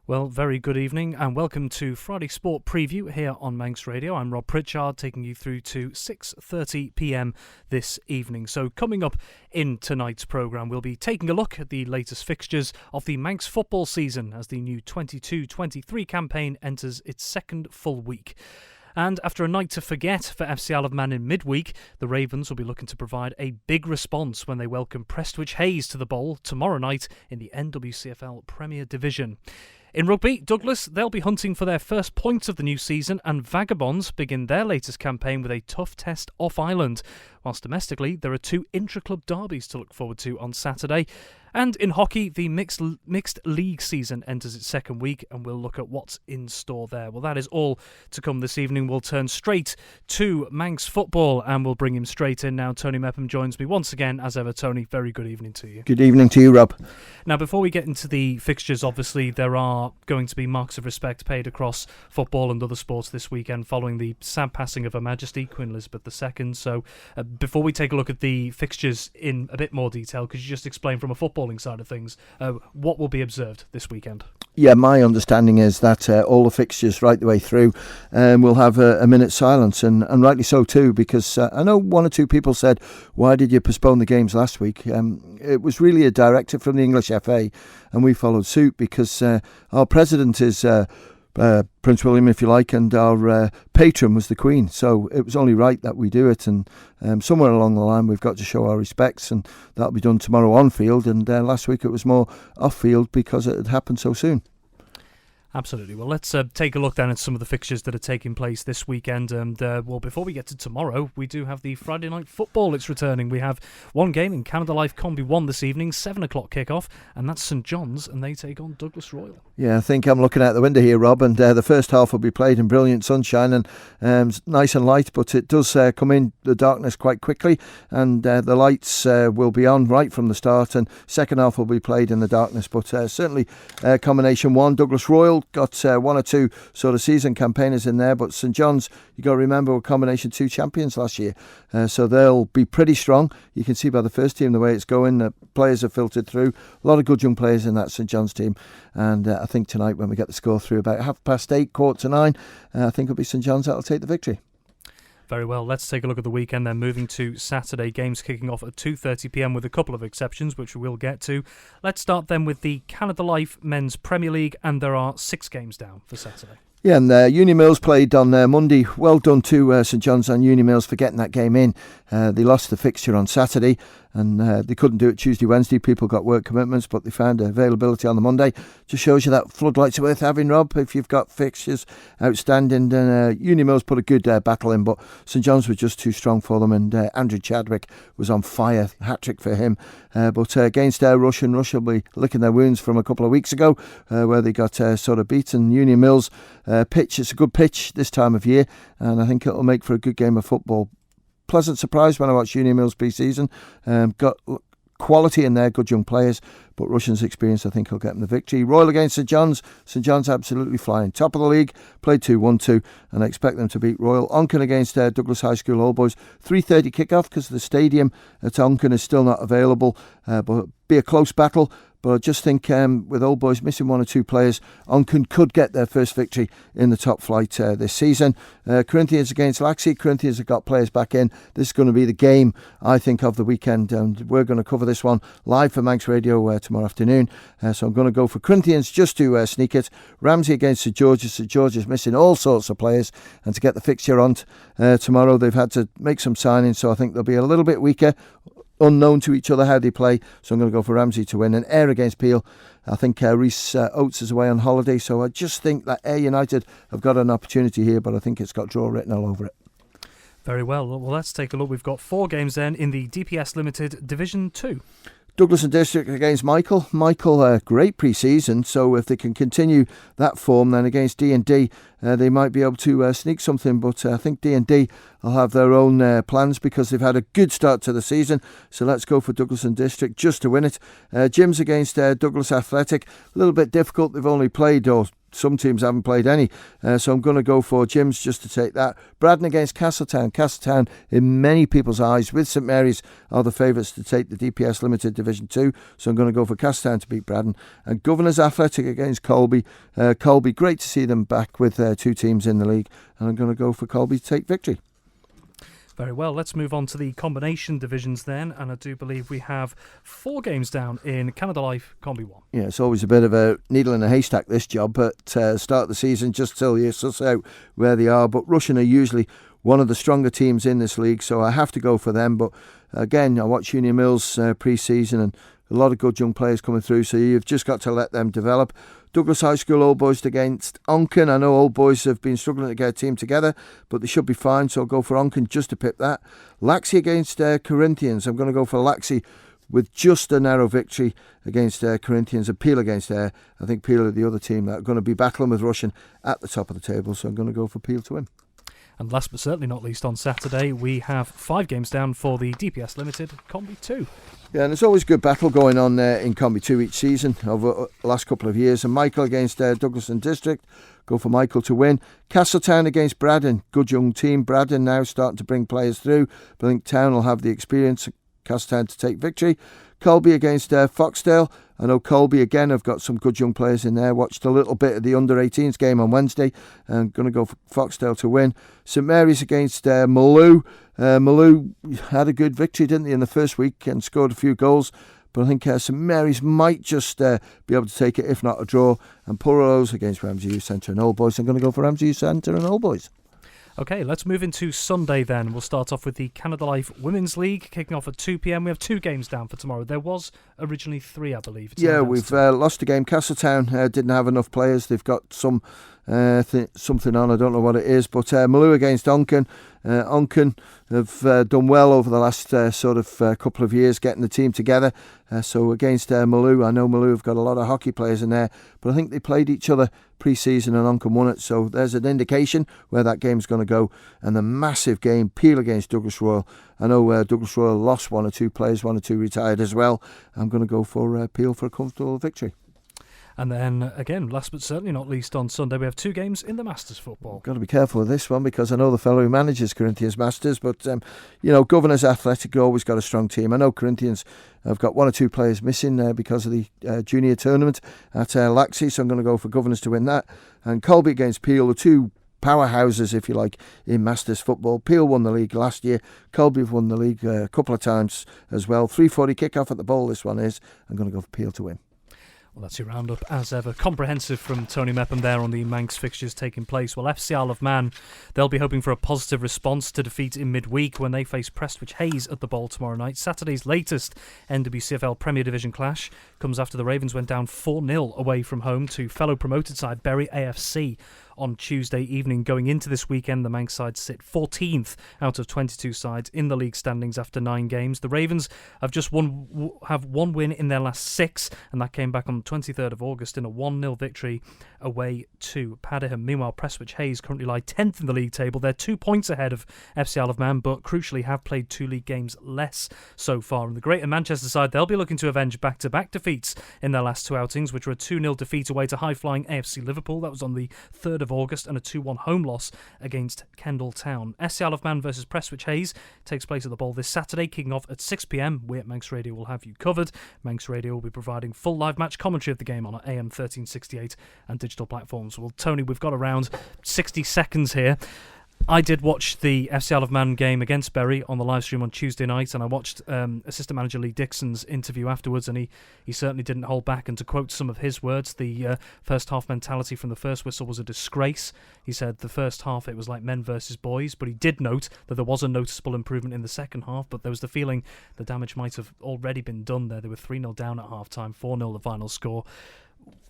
Well, very good evening and welcome to Friday Sport Preview here on Manx Radio. I'm Rob Pritchard, taking you through to 6:30pm this evening. So coming up in tonight's programme, we'll be taking a look at the latest fixtures of the Manx football season as the new 22-23 campaign enters its second full week. And after a night to forget for FC Isle of Man in midweek, the Ravens will be looking to provide a big response when they welcome Prestwich Heys to the Bowl tomorrow night in the NWCFL Premier Division. In rugby, Douglas, they'll be hunting for their first points of the new season, and Vagabonds begin their latest campaign with a tough test off-island. Whilst domestically, there are two intra-club derbies to look forward to on Saturday. And in hockey, the mixed league season enters its second week, and we'll look at what's in store there. Well, that is all to come this evening. We'll turn straight to Manx football, and we'll bring him straight in now. Tony Mepham joins me once again, as ever. Tony, very good evening to you. Good evening to you, Rob. Now, before we get into the fixtures, obviously, there are going to be marks of respect paid across football and other sports this weekend following the sad passing of Her Majesty, Queen Elizabeth II. So, before we take a look at the fixtures in a bit more detail, could you just explain from a footballing side of things what will be observed this weekend? Yeah, my understanding is that all the fixtures right the way through will have a minute's silence, and rightly so too, because I know one or two people said, why did you postpone the games last week? It was really a directive from the English FA, and we followed suit because our president is Prince William, if you like, and our patron was the Queen. So it was only right that we do it, and somewhere along the line we've got to show our respects, and that'll be done tomorrow on field, and last week it was more off field because it had happened so soon. Absolutely. Well, let's take a look then at some of the fixtures that are taking place this weekend. And, well, before we get to tomorrow, we do have the Friday night football. It's returning. We have one game in Canada Life Combi 1 this evening, 7 o'clock kickoff, and that's St John's, and they take on Douglas Royal. Yeah, I think I'm looking out the window here, Rob, and the first half will be played in brilliant sunshine and nice and light, but it does come in the darkness quite quickly, and the lights will be on right from the start, and second half will be played in the darkness, but certainly combination 1, Douglas Royal got one or two sort of season campaigners in there, but St John's, you got to remember, were combination 2 champions last year, so they'll be pretty strong. You can see by the first team the way it's going, players have filtered through, a lot of good young players in that St John's team, and I think tonight when we get the score through about 8:30, 8:45, I think it'll be St John's that'll take the victory. Very well, let's take a look at the weekend then, moving to Saturday. Games kicking off at 2:30pm with a couple of exceptions, which we will get to. Let's start then with the Canada Life Men's Premier League, and there are 6 games down for Saturday. Yeah, and Uni Mills played on Monday. Well done to St John's and Uni Mills for getting that game in. They lost the fixture on Saturday, and they couldn't do it Tuesday, Wednesday. People got work commitments, but they found availability on the Monday. Just shows you that floodlights are worth having, Rob, if you've got fixtures outstanding. And Uni Mills put a good battle in, but St John's was just too strong for them, and Andrew Chadwick was on fire, hat-trick for him. But against Rush will be licking their wounds from a couple of weeks ago, where they got sort of beaten. Uni Mills pitch, it's a good pitch this time of year, and I think it'll make for a good game of football. Pleasant surprise when I watched Uni Mills pre-season. Got quality in there, good young players, but Russian's experience I think will get them the victory. Royal against St John's. St John's absolutely flying. Top of the league, played 2-1-2, and I expect them to beat Royal. Onken against Douglas High School Old Boys. 3:30 kick-off because the stadium at Onken is still not available, but be a close battle. But I just think with Old Boys missing 1 or 2 players, Onken could get their first victory in the top flight this season. Corinthians against Laxey. Corinthians have got players back in. This is going to be the game, I think, of the weekend. And we're going to cover this one live for Manx Radio tomorrow afternoon. So I'm going to go for Corinthians just to sneak it. Ramsey against St George's. St George's missing all sorts of players. And to get the fixture on tomorrow, they've had to make some signings. So I think they'll be a little bit weaker. Unknown to each other how they play, so I'm going to go for Ramsey to win. And Ayr against Peel, I think Rhys Oates is away on holiday, so I just think that Ayr United have got an opportunity here, but I think it's got draw written all over it. Very well. Well, let's take a look. We've got 4 games then in the DPS Limited Division 2. Douglas and District against Michael. Michael, great pre-season, so if they can continue that form, then against D&D, they might be able to sneak something, but I think D&D will have their own plans because they've had a good start to the season, so let's go for Douglas and District just to win it. Jim's against Douglas Athletic, a little bit difficult. They've only played some teams haven't played any. So I'm going to go for Jim's just to take that. Braddon against Castletown. Castletown, in many people's eyes, with St Mary's, are the favourites to take the DPS Limited Division 2. So I'm going to go for Castletown to beat Braddon. And Governors Athletic against Colby. Colby, great to see them back with two teams in the league. And I'm going to go for Colby to take victory. Very well, let's move on to the combination divisions then, and I do believe we have 4 games down in Canada Life Combi 1. Yeah, it's always a bit of a needle in a haystack, this job, but start the season just till you suss out where they are. But Rushen are usually one of the stronger teams in this league, so I have to go for them. But again, I watch Union Mills pre-season, and a lot of good young players coming through, so you've just got to let them develop. Douglas High School Old Boys against Onken. I know Old Boys have been struggling to get a team together, but they should be fine, so I'll go for Onken just to pip that. Laxey against Corinthians. I'm going to go for Laxey with just a narrow victory against Corinthians, and Peel against I think Peel are the other team that are going to be battling with Rushen at the top of the table, so I'm going to go for Peel to win. And last but certainly not least, on Saturday, we have 5 games down for the DPS Limited Combi 2. Yeah, and there's always good battle going on in Combi 2 each season over the last couple of years. And Michael against Douglas and District, go for Michael to win. Castletown against Braddon, good young team. Braddon now starting to bring players through, but I think Town will have the experience. Castletown to take victory. Colby against Foxdale. I know Colby again have got some good young players in there. Watched a little bit of the under-18s game on Wednesday, and going to go for Foxdale to win. St Mary's against Maloo. Maloo had a good victory, didn't they, in the first week and scored a few goals. But I think St Mary's might just be able to take it, if not a draw. And Port-e-Chee against Ramsey Youth Centre and Old Boys. I'm going to go for Ramsey Youth Centre and Old Boys. Okay, let's move into Sunday then. We'll start off with the Canada Life Women's League, kicking off at 2 p.m. We have 2 games down for tomorrow. There was originally 3, I believe. Yeah, we've lost a game. Castletown didn't have enough players. They've got some something on, I don't know what it is, but Maloo against Onken. Onken have done well over the last couple of years getting the team together. So against Maloo, I know Maloo have got a lot of hockey players in there, but I think they played each other pre-season and Onken won it. So there's an indication where that game's going to go. And the massive game, Peel against Douglas Royal. I know Douglas Royal lost 1 or 2 players, 1 or 2 retired as well. I'm going to go for Peel for a comfortable victory. And then, again, last but certainly not least, on Sunday, we have 2 games in the Masters football. Got to be careful with this one because I know the fellow who manages Corinthians Masters, but, Governors Athletic always got a strong team. I know Corinthians have got 1 or 2 players missing because of the junior tournament at Laxey, so I'm going to go for Governors to win that. And Colby against Peel, the 2 powerhouses, if you like, in Masters football. Peel won the league last year. Colby have won the league a couple of times as well. 3:40 kick-off at the Bowl, this one is. I'm going to go for Peel to win. Well, that's your roundup, as ever. Comprehensive from Tony Mepham there on the Manx fixtures taking place. Well, FC Isle of Man, they'll be hoping for a positive response to defeat in midweek when they face Prestwich Heys at the Bowl tomorrow night. Saturday's latest NWCFL Premier Division clash comes after the Ravens went down 4-0 away from home to fellow promoted side Bury AFC on Tuesday evening. Going into this weekend, the Manx side sit 14th out of 22 sides in the league standings after 9 games. The Ravens have one win in their last 6, and that came back on the 23rd of August in a 1-0 victory away to Padiham. Meanwhile, Prestwich Heys currently lie 10th in the league table. They're 2 points ahead of FC Isle of Man, but crucially have played 2 league games less so far. And the Greater Manchester side, they'll be looking to avenge back-to-back defeats in their last 2 outings, which were a 2-0 defeat away to high-flying AFC Liverpool. That was on the 3rd of August, and a 2-1 home loss against Kendal Town. SC Isle of Man versus Prestwich Heys takes place at the Bowl this Saturday, kicking off at 6 p.m. We at Manx Radio will have you covered. Manx Radio will be providing full live match commentary of the game on our AM 1368 and digital platforms. Well, Tony, we've got around 60 seconds here. I did watch the FC Isle of Man game against Bury on the live stream on Tuesday night, and I watched assistant manager Lee Dixon's interview afterwards, and he certainly didn't hold back. And to quote some of his words, the first half mentality from the first whistle was a disgrace. He said the first half it was like men versus boys, but he did note that there was a noticeable improvement in the second half, but there was the feeling the damage might have already been done there. They were 3-0 down at half-time, 4-0 the final score.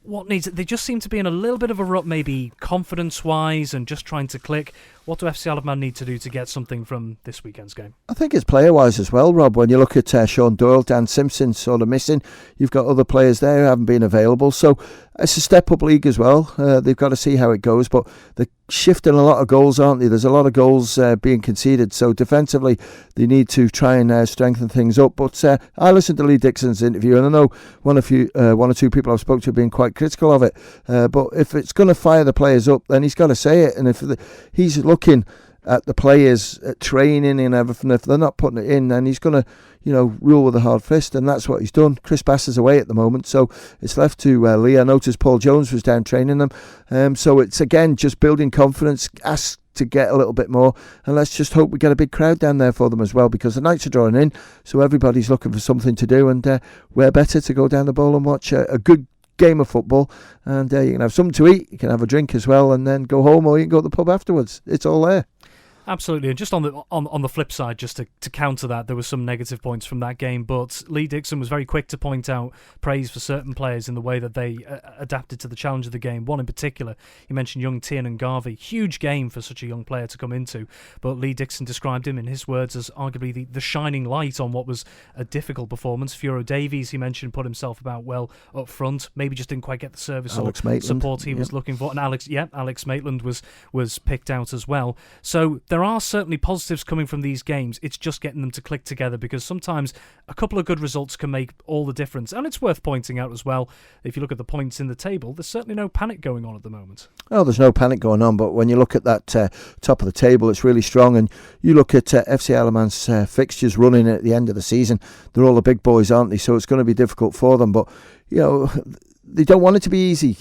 What needs it? They just seem to be in a little bit of a rut, maybe confidence-wise, and just trying to click. What do FC Isle of Man need to do to get something from this weekend's game? I think it's player-wise as well, Rob. When you look at Sean Doyle, Dan Simpson sort of missing, you've got other players there who haven't been available. So it's a step-up league as well. They've got to see how it goes, but they're shifting a lot of goals, aren't they? There's a lot of goals being conceded. So defensively, they need to try and strengthen things up. But I listened to Lee Dixon's interview, and I know one or two people I've spoken to have been quite critical of it. But if it's going to fire the players up, then he's got to say it. And if he's looking at the players at training and everything, if they're not putting it in, then he's going to, rule with a hard fist, and that's what he's done. Chris Bass is away at the moment, so it's left to Lee. I noticed Paul Jones was down training them, so it's again just building confidence. Ask to get a little bit more, and let's just hope we get a big crowd down there for them as well, because the nights are drawing in, so everybody's looking for something to do, and where better to go down the bowl and watch a good game of football, and you can have something to eat, you can have a drink as well, and then go home, or you can go to the pub afterwards. It's all there. Absolutely, and just on the flip side, just to counter that, there were some negative points from that game, but Lee Dixon was very quick to point out praise for certain players in the way that they adapted to the challenge of the game. One in particular, he mentioned young Tiernan Garvey. Huge game for such a young player to come into, but Lee Dixon described him in his words as arguably the shining light on what was a difficult performance. Furo Davies, he mentioned, put himself about well up front, maybe just didn't quite get the service or support he was looking for, and Alex Maitland was picked out as well. So there are certainly positives coming from these games. It's just getting them to click together, because sometimes a couple of good results can make all the difference. And it's worth pointing out as well, if you look at the points in the table, there's certainly no panic going on at the moment. Oh, there's no panic going on, but when you look at that top of the table, it's really strong. And you look at FC Isle of Man's fixtures running at the end of the season, they're all the big boys, aren't they? So it's going to be difficult for them. But, they don't want it to be easy.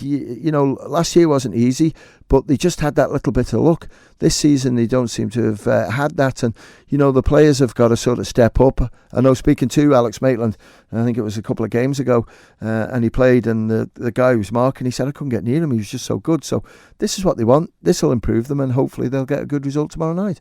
Last year wasn't easy, but they just had that little bit of luck. This season, they don't seem to have had that. And, the players have got to sort of step up. I know, speaking to Alex Maitland, I think it was a couple of games ago, and he played, and the guy who was marking, he said, I couldn't get near him. He was just so good. So this is what they want. This will improve them, and hopefully they'll get a good result tomorrow night.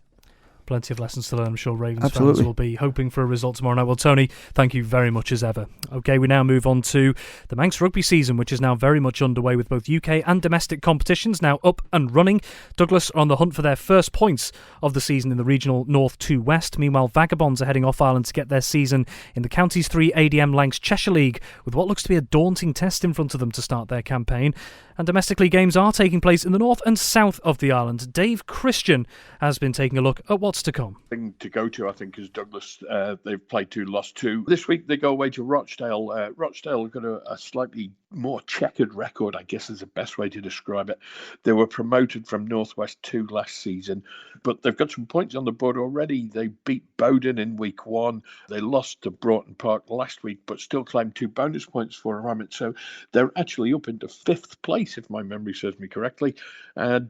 Plenty of lessons to learn. I'm sure Ravens fans will be hoping for a result tomorrow night. Well, Tony, thank you very much as ever. Okay, we now move on to the Manx rugby season, which is now very much underway with both UK and domestic competitions now up and running. Douglas are on the hunt for their first points of the season in the regional North 2 West. Meanwhile, Vagabonds are heading off Ireland to get their season in the Counties 3 ADM Lancs Cheshire League, with what looks to be a daunting test in front of them to start their campaign. And domestically, games are taking place in the north and south of the island. Dave Christian has been taking a look at what's to come. Thing to go to, I think, is Douglas. They've played 2, lost 2. This week they go away to Rochdale. Rochdale have got a slightly more checkered record, I guess is the best way to describe it. They were promoted from Northwest 2 last season, but they've got some points on the board already. They beat Bowden in week 1. They lost to Broughton Park last week, but still claimed 2 bonus points for a Rammet. So they're actually up into 5th place, if my memory serves me correctly. And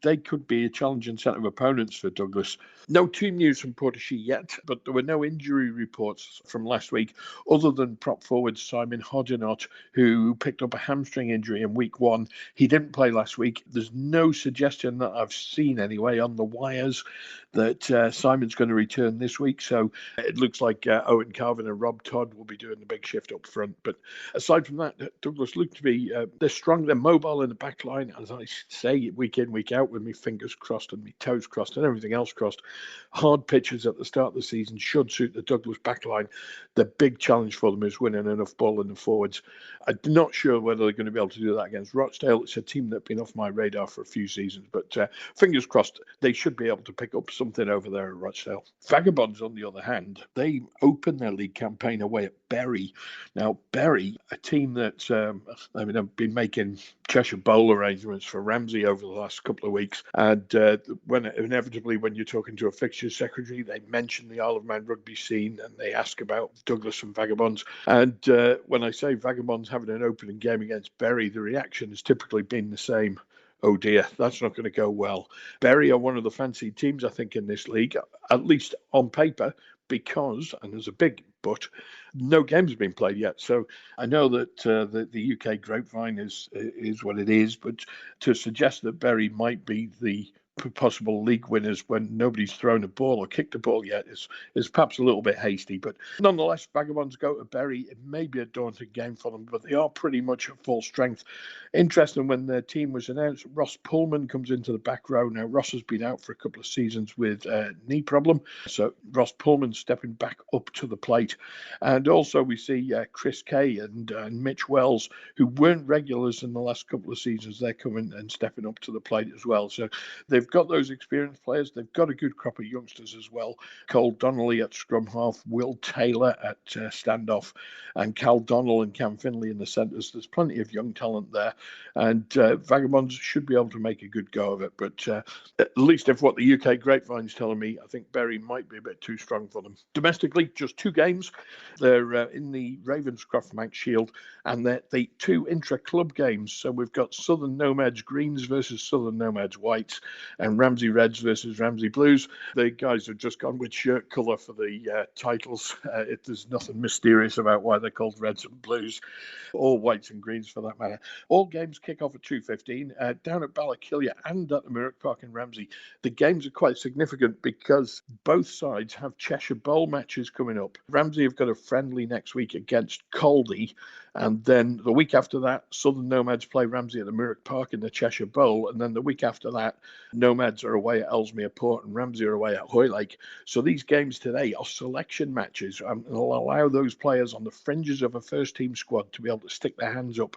they could be a challenging set of opponents for Douglas. No team news from Port-e-Chee yet, but there were no injury reports from last week, other than prop forward Simon Hodgenott, who picked up a hamstring injury in week 1. He didn't play last week. There's no suggestion that I've seen anyway on the wires that Simon's going to return this week. So it looks like Owen Carvin and Rob Todd will be doing the big shift up front. But aside from that, Douglas look to be, they're strong, they're mobile in the back line, as I say, week in, week out, with my fingers crossed and my toes crossed and everything else crossed. Hard pitches at the start of the season should suit the Douglas back line. The big challenge for them is winning enough ball in the forwards. I'm not sure whether they're going to be able to do that against Rochdale. It's a team that's been off my radar for a few seasons, but fingers crossed, they should be able to pick up something over there at Rochdale. Vagabonds, on the other hand, they opened their league campaign away at Bury. Now, Bury, a team that, I've been making Cheshire Bowl arrangements for Ramsey over the last couple of weeks, and inevitably when you're talking to a fixtures secretary, they mention the Isle of Man rugby scene and they ask about Douglas and Vagabonds. And when I say Vagabonds having an opening game against Bury, the reaction has typically been the same. Oh dear, that's not going to go well. Bury are one of the fancy teams, I think, in this league, at least on paper, because, and there's a big but, no games have been played yet. So I know that the UK grapevine is what it is, but to suggest that Bury might be the possible league winners when nobody's thrown a ball or kicked a ball yet is perhaps a little bit hasty. But nonetheless, Vagabonds go to Bury. It may be a daunting game for them, but they are pretty much at full strength. Interesting, when their team was announced, Ross Pullman comes into the back row. Now, Ross has been out for a couple of seasons with a knee problem, so Ross Pullman stepping back up to the plate. And also we see Chris Kay and Mitch Wells, who weren't regulars in the last couple of seasons. They're coming and stepping up to the plate as well. So they've they've got those experienced players. They've got a good crop of youngsters as well. Cole Donnelly at scrum half, Will Taylor at standoff, and Cal Donnell and Cam Finley in the centres. There's plenty of young talent there, and Vagabonds should be able to make a good go of it. But at least if what the UK grapevine's telling me, I think Bury might be a bit too strong for them. Domestically, just 2 games. They're in the Ravenscroft Manx Shield, and they're the 2 intra-club games. So we've got Southern Nomads Greens versus Southern Nomads Whites, and Ramsey Reds versus Ramsey Blues. The guys have just gone with shirt colour for the titles. There's nothing mysterious about why they're called Reds and Blues, or Whites and Greens for that matter. All games kick off at 2:15 down at Ballakillia and at the Mirrock Park in Ramsey. The games are quite significant because both sides have Cheshire Bowl matches coming up. Ramsey have got a friendly next week against Caldy, and then the week after that, Southern Nomads play Ramsey at the Mirrock Park in the Cheshire Bowl, and then the week after that, Nomads are away at Ellesmere Port and Ramsey are away at Hoylake. So these games today are selection matches, and will allow those players on the fringes of a first-team squad to be able to stick their hands up.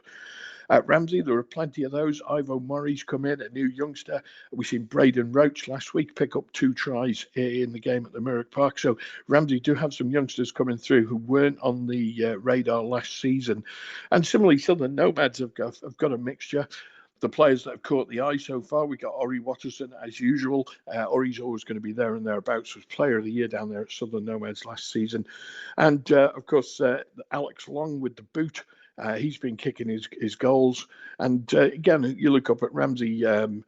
At Ramsey, there are plenty of those. Ivo Murray's come in, a new youngster. We've seen Braden Roach last week pick up 2 tries in the game at the Mirrock Park. So Ramsey do have some youngsters coming through who weren't on the radar last season. And similarly, Southern Nomads have got a mixture. The players that have caught the eye so far, we got Ori Watterson as usual. Ori's always going to be there and thereabouts. Was Player of the Year down there at Southern Nomads last season. And of course, Alex Long with the boot. He's been kicking his goals. And again, you look up at Ramsey and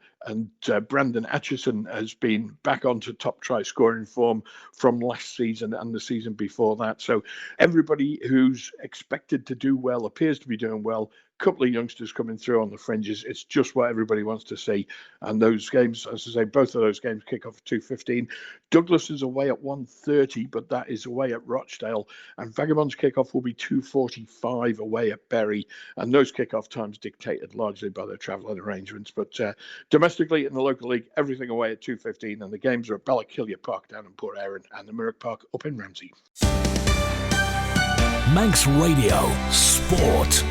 Brandon Atchison has been back onto top try scoring form from last season and the season before that. So everybody who's expected to do well appears to be doing well. Couple of youngsters coming through on the fringes. It's just what everybody wants to see. And those games, as I say, both of those games kick off at 2:15. Douglas is away at 1:30, but that is away at Rochdale. And Vagabonds kickoff will be 2:45 away at Bury. And those kickoff times dictated largely by their travelling arrangements. But domestically in the local league, everything away at 2:15. And the games are at Ballakillia Park down in Port Erin and the Mirrock Park up in Ramsey. Manx Radio Sport.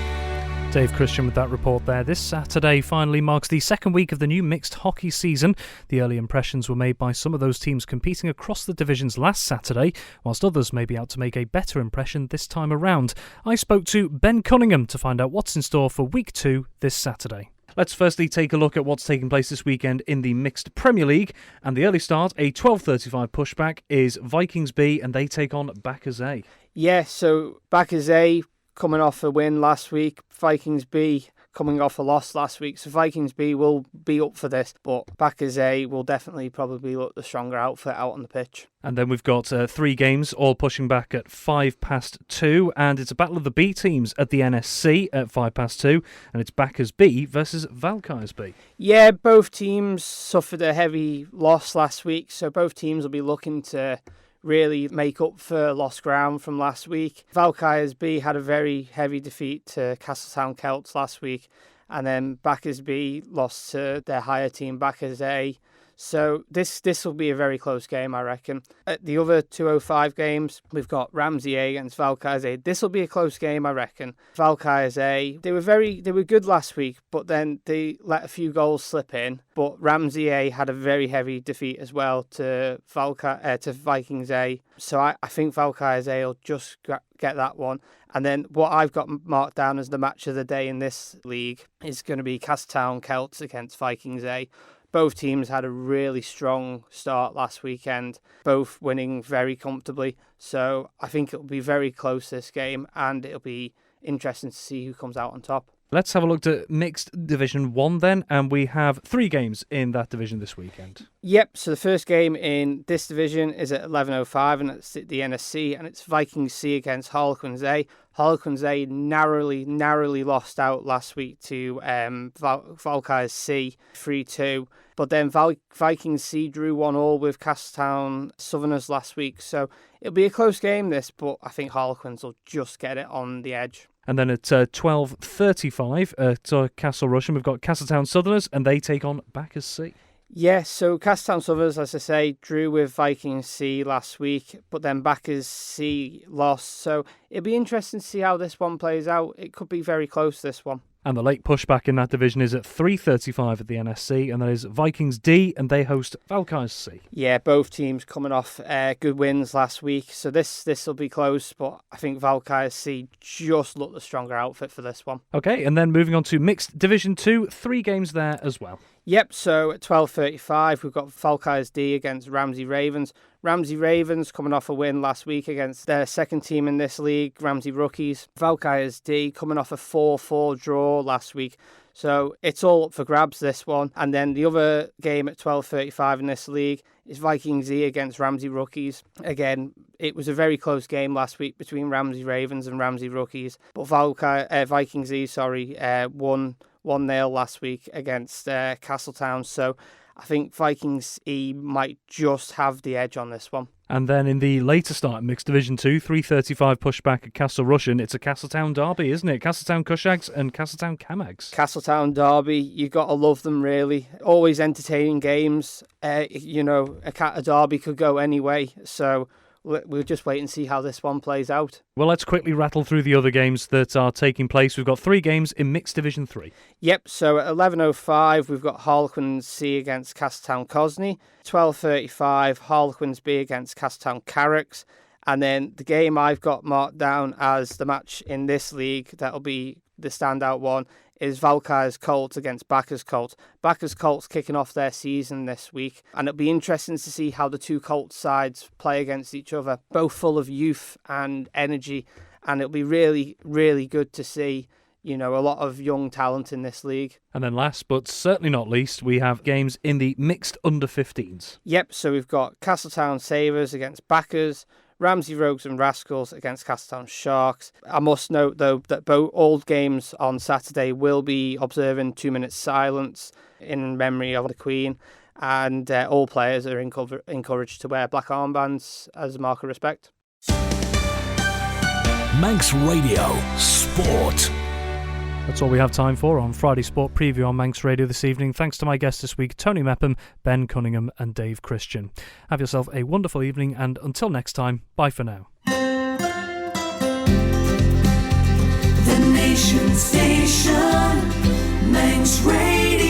Dave Christian with that report there. This Saturday finally marks the second week of the new mixed hockey season. The early impressions were made by some of those teams competing across the divisions last Saturday, whilst others may be out to make a better impression this time around. I spoke to Ben Cunningham to find out what's in store for week 2 this Saturday. Let's firstly take a look at what's taking place this weekend in the Mixed Premier League. And the early start, a 12:35 pushback, is Vikings B, and they take on Backers A. Yeah, so Backers A coming off a win last week, Vikings B coming off a loss last week. So Vikings B will be up for this, but Backers A will definitely probably look the stronger outfit out on the pitch. And then we've got 3 games, all pushing back at 2:05, and it's a battle of the B teams at the NSC at 2:05, and it's Backers B versus Valkyries B. Yeah, both teams suffered a heavy loss last week, so both teams will be looking to really make up for lost ground from last week. Valkyries B had a very heavy defeat to Castletown Celts last week, and then Backers B lost to their higher team, Backers A. So this will be a very close game, I reckon. At the other 2:05 games, we've got Ramsey A against Valkyries A. This will be a close game, I reckon. Valkyries A, they were good last week, but then they let a few goals slip in. But Ramsey A had a very heavy defeat as well to Vikings A. So I think Valkyries A will just get that one. And then what I've got marked down as the match of the day in this league is going to be Castletown Celts against Vikings A. Both teams had a really strong start last weekend, both winning very comfortably. So I think it'll be very close, this game, and it'll be interesting to see who comes out on top. Let's have a look at Mixed Division 1 then, and we have 3 games in that division this weekend. Yep, so the first game in this division is at 11:05, and it's at the NSC, and it's Vikings C against Harlequins A. Harlequins A narrowly lost out last week to Valkyries C 3-2, but then Vikings C drew 1-1 with Castletown Southerners last week, so it'll be a close game this, but I think Harlequins will just get it on the edge. And then at 12:35 at Castle Rushen, we've got Castletown Southerners, and they take on Backers C. Yes, so Castletown Southerners, as I say, drew with Vikings C last week, but then Backers C lost. So it'll be interesting to see how this one plays out. It could be very close, this one. And the late pushback in that division is at 3:35 at the NSC, and that is Vikings D, and they host Valkyries C. Yeah, both teams coming off good wins last week, so this will be close, but I think Valkyries C just look the stronger outfit for this one. Okay, and then moving on to Mixed Division 2, 3 games there as well. Yep, so at 12:35 we've got Valkyries D against Ramsey Ravens. Ramsey Ravens coming off a win last week against their second team in this league, Ramsey Rookies. Valkyries D coming off a 4-4 draw last week. So it's all up for grabs, this one. And then the other game at 12:35 in this league is Vikings E against Ramsey Rookies. Again, it was a very close game last week between Ramsey Ravens and Ramsey Rookies. But Vikings E, won 1-0 last week against Castletown. So I think Vikings E might just have the edge on this one. And then in the later start, Mixed Division 2, 3:35 pushback at Castle Rushen. It's a Castletown derby, isn't it? Castletown Cushags and Castletown Camags. Castletown derby, you got to love them, really. Always entertaining games. A derby could go any way. So we'll just wait and see how this one plays out. Well, let's quickly rattle through the other games that are taking place. We've got 3 games in Mixed Division 3. Yep, so at 11:05 we've got Harlequins C against Castletown Cosney. 12:35 Harlequins B against Castletown Carracks. And then the game I've got marked down as the match in this league, that'll be the standout one, is Valkyries Colts against Backers Colts. Backers Colts kicking off their season this week, and it'll be interesting to see how the two Colts sides play against each other, both full of youth and energy, and it'll be really, really good to see, a lot of young talent in this league. And then last, but certainly not least, we have games in the mixed under-15s. Yep, so we've got Castletown Savers against Backers, Ramsey Rogues and Rascals against Castletown Sharks. I must note, though, that all games on Saturday will be observing 2 minutes silence in memory of the Queen, and all players are encouraged to wear black armbands as a mark of respect. Manx Radio Sport. That's all we have time for on Friday Sport Preview on Manx Radio this evening. Thanks to my guests this week, Tony Mepham, Ben Cunningham and Dave Christian. Have yourself a wonderful evening, and until next time, bye for now. The Nation Station, Manx Radio.